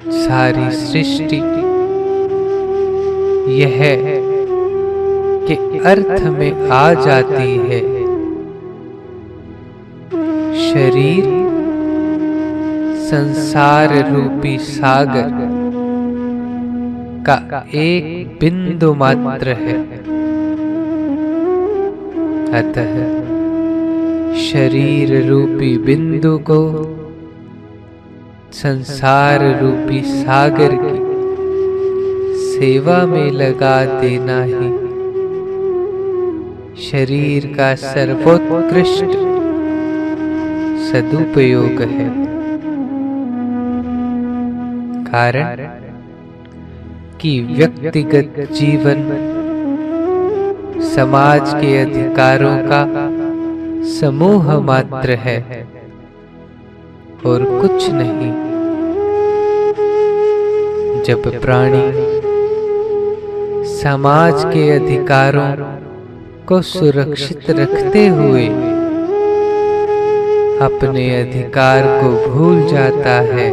सारी सृष्टि यह के अर्थ में आ जाती है। शरीर संसार रूपी सागर का एक बिंदु मात्र है। अतः शरीर रूपी बिंदु को संसार रूपी सागर की सेवा में लगा देना ही शरीर का सर्वोत्कृष्ट सदुपयोग है। कारण कि व्यक्तिगत जीवन समाज के अधिकारों का समूह मात्र है और कुछ नहीं। जब प्राणी समाज के अधिकारों को सुरक्षित रखते हुए अपने अधिकार को भूल जाता है,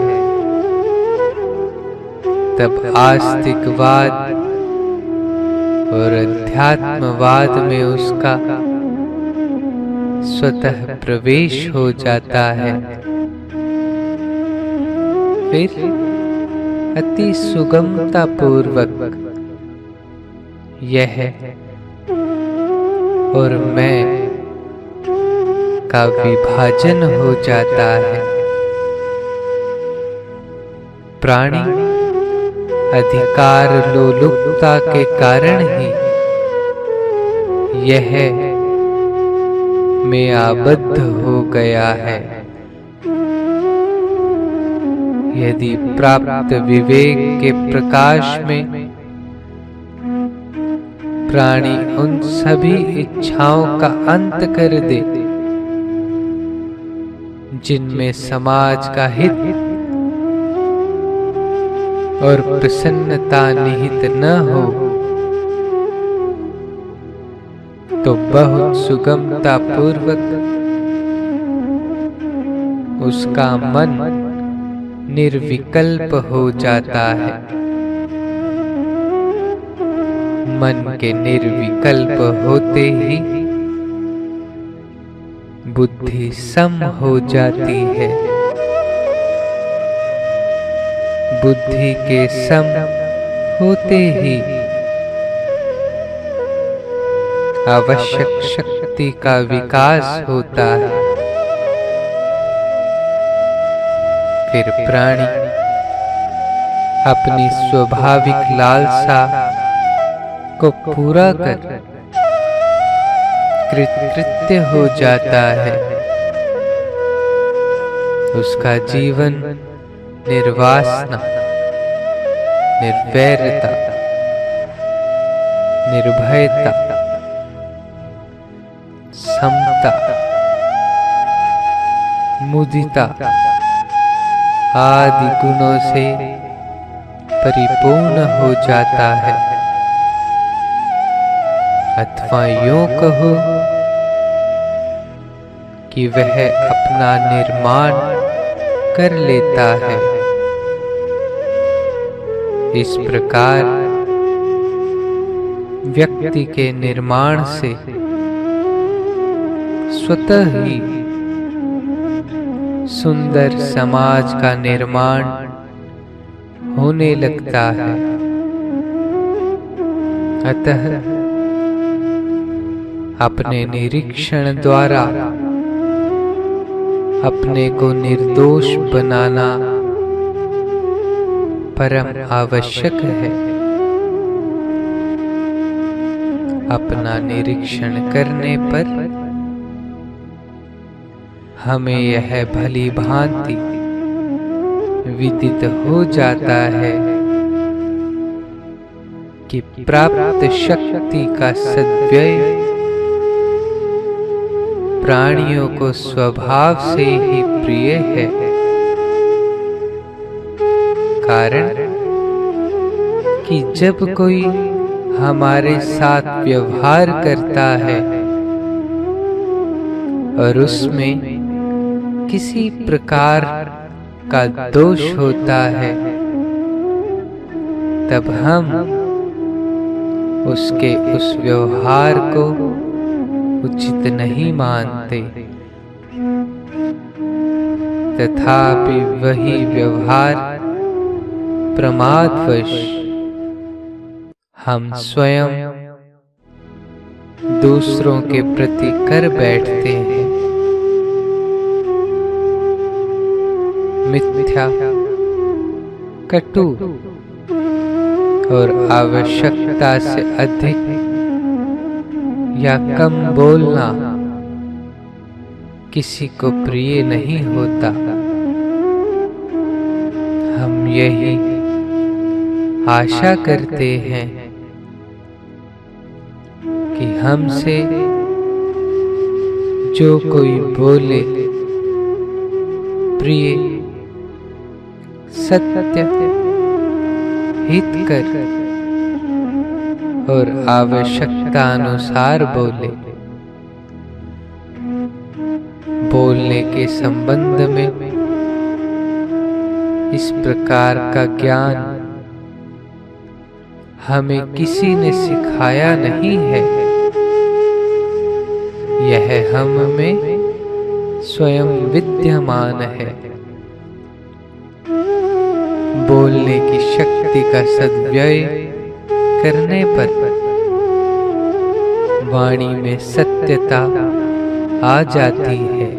तब आस्तिकवाद और अध्यात्मवाद में उसका स्वतः प्रवेश हो जाता है। फिर अति सुगमता पूर्वक यह और मैं का विभाजन हो जाता है। प्राणी अधिकार लोलुपता के कारण ही यह में आबद्ध हो गया है। यदि प्राप्त विवेक के प्रकाश में प्राणी उन सभी इच्छाओं का अंत कर दे जिनमें समाज का हित और प्रसन्नता निहित न हो, तो बहुत सुगमता पूर्वक उसका मन निर्विकल्प हो जाता है। मन के निर्विकल्प होते ही बुद्धि सम हो जाती है। बुद्धि के सम होते ही आवश्यक शक्ति का विकास होता है। फिर प्राणी अपनी स्वाभाविक लालसा को पूरा कर कृतकृत्य हो जाता है। उसका जीवन निर्वासना, निर्वैरता, निर्भयता, समता, मुदिता आदि गुणों से परिपूर्ण हो जाता है। अथवा यूं कहो कि वह अपना निर्माण कर लेता है। इस प्रकार व्यक्ति के निर्माण से स्वतः ही सुंदर समाज का निर्माण होने लगता है। अतः अपने निरीक्षण द्वारा अपने को निर्दोष बनाना परम आवश्यक है। अपना निरीक्षण करने पर हमें यह भली भांति विदित हो जाता है कि प्राप्त शक्ति का सद्व्यय प्राणियों को स्वभाव से ही प्रिय है। कारण कि जब कोई हमारे साथ व्यवहार करता है और उसमें किसी प्रकार का दोष होता है, तब हम उसके उस व्यवहार को उचित नहीं मानते, तथापि वही व्यवहार प्रमादवश हम स्वयं दूसरों के प्रति कर बैठते हैं। मिथ्या, कटु और आवश्यकता से अधिक या कम बोलना किसी को प्रिय नहीं होता। हम यही आशा करते हैं कि हमसे जो कोई बोले प्रिय, सत्य, हितकर और आवश्यकता अनुसार बोले। बोलने के संबंध में इस प्रकार का ज्ञान हमें किसी ने सिखाया नहीं है, यह हम में स्वयं विद्यमान है। बोलने की शक्ति का सद्व्यय करने पर वाणी में सत्यता आ जाती है,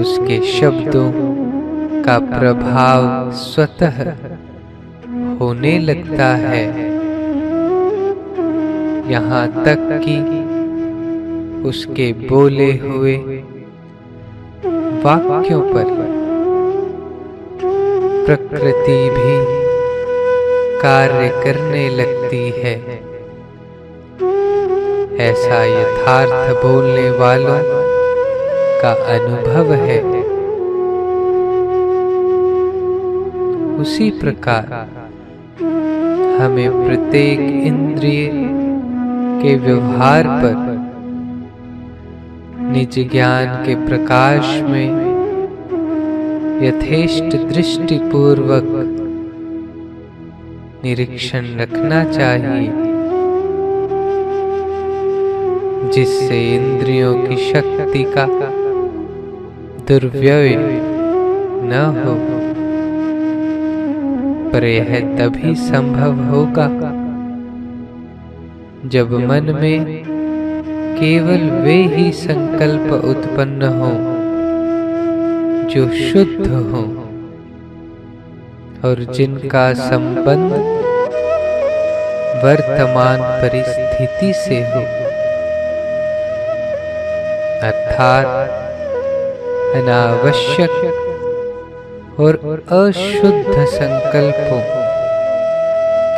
उसके शब्दों का प्रभाव स्वतः होने लगता है, यहाँ तक कि उसके बोले हुए वाक्यों पर प्रकृति भी कार्य करने लगती है। ऐसा यथार्थ बोलने वालों का अनुभव है। उसी प्रकार हमें प्रत्येक इंद्रिय के व्यवहार पर निज ज्ञान के प्रकाश में यथेष्ट दृष्टि पूर्वक निरीक्षण रखना चाहिए, जिससे इंद्रियों की शक्ति का दुर्व्यय न हो। पर यह तभी संभव होगा जब मन में केवल वे ही संकल्प उत्पन्न हो जो शुद्ध हो और जिनका संबंध वर्तमान परिस्थिति से हो, अर्थात अनावश्यक और अशुद्ध संकल्पों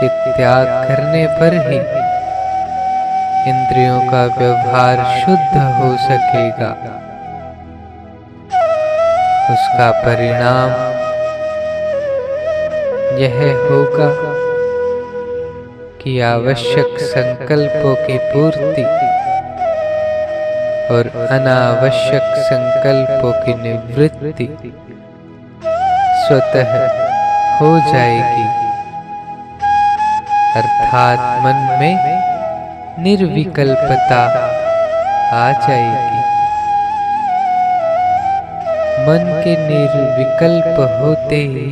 के त्याग करने पर ही इंद्रियों का व्यवहार शुद्ध हो सकेगा। उसका परिणाम यह होगा कि आवश्यक संकल्पों की पूर्ति और अनावश्यक संकल्पों की निवृत्ति स्वतः हो जाएगी, अर्थात मन में निर्विकल्पता आ जाएगी। मन के निर्विकल्प होते ही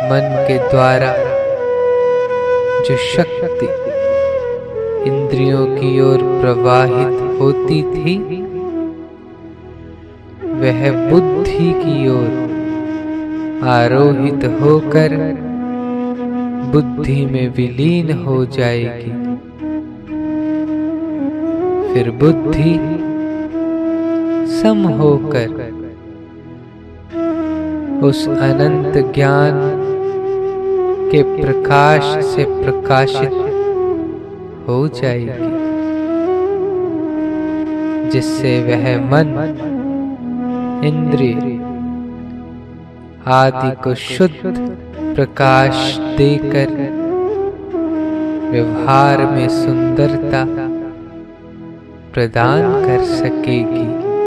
मन के द्वारा जो शक्ति इंद्रियों की ओर प्रवाहित होती थी, वह बुद्धि की ओर आरोहित होकर बुद्धि में विलीन हो जाएगी। फिर बुद्धि सम होकर उस अनंत ज्ञान के प्रकाश से प्रकाशित हो जाएगी, जिससे वह मन, इंद्रिय आदि को शुद्ध प्रकाश देकर व्यवहार में सुंदरता प्रदान कर सकेगी।